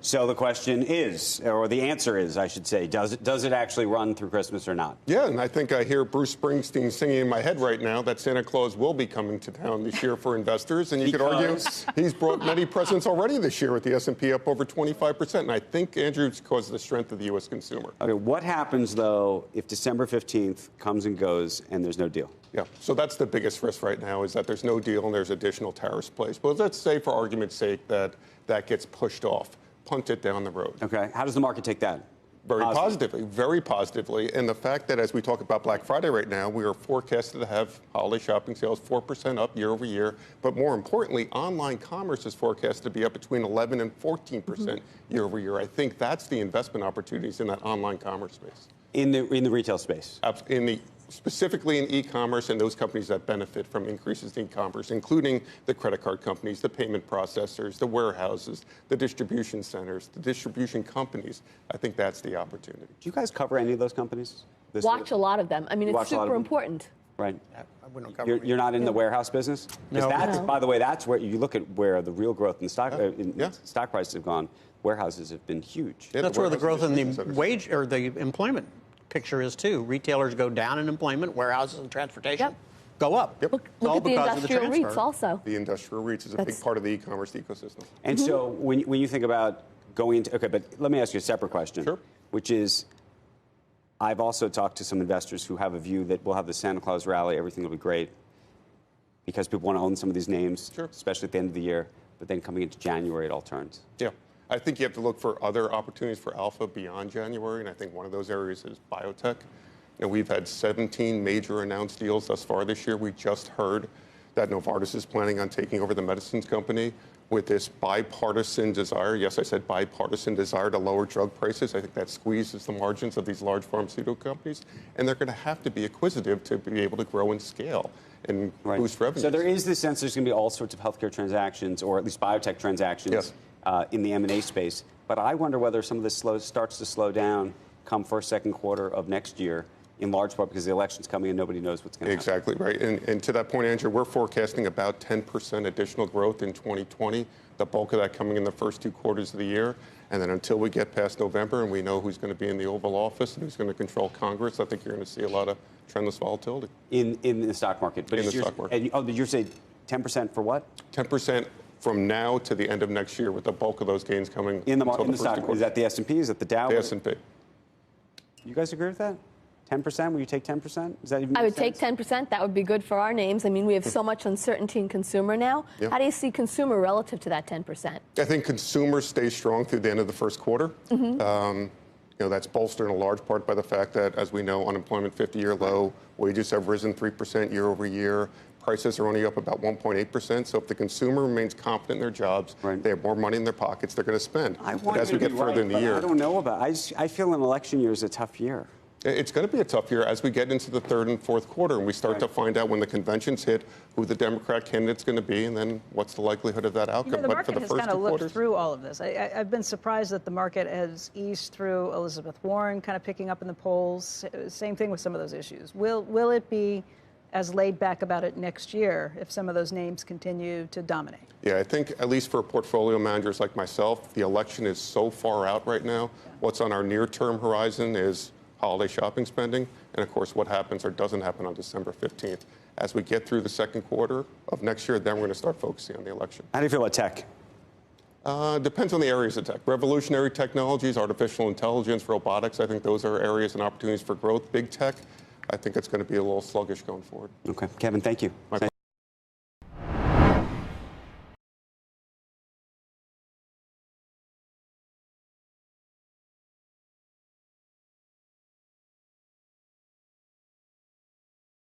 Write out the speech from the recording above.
So the question is, or the answer is, I should say, does it actually run through Christmas or not? Yeah, and I think I hear Bruce Springsteen singing in my head right now that Santa Claus will be coming to town this year for investors. And you could argue he's brought many presents already this year with the S&P up over 25%. And I think, Andrew, it's because of the strength of the U.S. consumer. Okay, what happens, though, if December 15th comes and goes and there's no deal? Yeah, so that's the biggest risk right now is that there's no deal and there's additional tariffs placed. But let's say, for argument's sake, that gets pushed off. Punt it down the road. Okay. How does the market take that? Very positively, very positively. And the fact that as we talk about Black Friday right now, we are forecasted to have holiday shopping sales 4% up year over year. But more importantly, online commerce is forecasted to be up between 11 and 14% year over year. I think that's the investment opportunities in that online commerce space. In the retail space? Specifically in e-commerce and those companies that benefit from increases in e-commerce, including the credit card companies, the payment processors, the warehouses, the distribution centers, the distribution companies. I think that's the opportunity. Do you guys cover any of those companies? Watch a lot of them. I mean, it's super important. Right. You're not in the warehouse business? No. By the way, that's where you look at where the real growth in stock stock prices have gone. Warehouses have been huge. Yeah, that's where the growth in the wage or the employment picture is too. Retailers go down in employment, warehouses and transportation go up. Yep. Look at the industrial REITs also. The industrial REITs is a big part of the e-commerce ecosystem. And so when you think about going into, okay, but let me ask you a separate question, sure, which is, I've also talked to some investors who have a view that we'll have the Santa Claus rally, everything will be great, because people want to own some of these names, sure, especially at the end of the year, but then coming into January, it all turns. Yeah. I think you have to look for other opportunities for alpha beyond January, and I think one of those areas is biotech. We've had 17 major announced deals thus far this year. We just heard that Novartis is planning on taking over the medicines company with this bipartisan desire. Yes, I said bipartisan desire to lower drug prices. I think that squeezes the margins of these large pharmaceutical companies, and they're going to have to be acquisitive to be able to grow and scale and boost revenue. So there is this sense there's going to be all sorts of healthcare transactions, or at least biotech transactions. Yes. In the M&A space. But I wonder whether some of this starts to slow down come first, second quarter of next year, in large part because the election's coming and nobody knows what's going to happen. Exactly right. And to that point, Andrew, we're forecasting about 10% additional growth in 2020, the bulk of that coming in the first 2 quarters of the year. And then until we get past November and we know who's going to be in the Oval Office and who's going to control Congress, I think you're going to see a lot of trendless volatility. In the stock market? But in the stock market. And, did you say 10% for what? 10% from now to the end of next year, with the bulk of those gains coming in the stock. Is that the S&P? Is that the Dow? The S&P. You guys agree with that? 10%? Will you take 10%? Does that even make I would sense? take 10%. That would be good for our names. I mean, we have so much uncertainty in consumer now. Yep. How do you see consumer relative to that 10%? I think consumers stay strong through the end of the first quarter. That's bolstered in a large part by the fact that, as we know, unemployment 50-year low, wages have risen 3% year over year. Prices are only up about 1.8%. So if the consumer remains confident in their jobs, they have more money in their pockets, they're going to spend. But as we get further in the year, I don't know about it. I feel an election year is a tough year. It's going to be a tough year as we get into the third and fourth quarter, and we start to find out when the conventions hit who the Democrat candidate's going to be, and then what's the likelihood of that outcome. The market has kind of looked through all of this. I've been surprised that the market has eased through Elizabeth Warren kind of picking up in the polls. Same thing with some of those issues. Will it be as laid back about it next year if some of those names continue to dominate? Yeah, I think at least for portfolio managers like myself, the election is so far out right now. What's on our near-term horizon is holiday shopping spending, and of course what happens or doesn't happen on December 15th. As we get through the second quarter of next year, then we're going to start focusing on the election. How do you feel about tech? Depends on the areas of tech. Revolutionary technologies, artificial intelligence, robotics, I think those are areas and opportunities for growth. Big tech, I think it's going to be a little sluggish going forward. Okay. Kevin, thank you.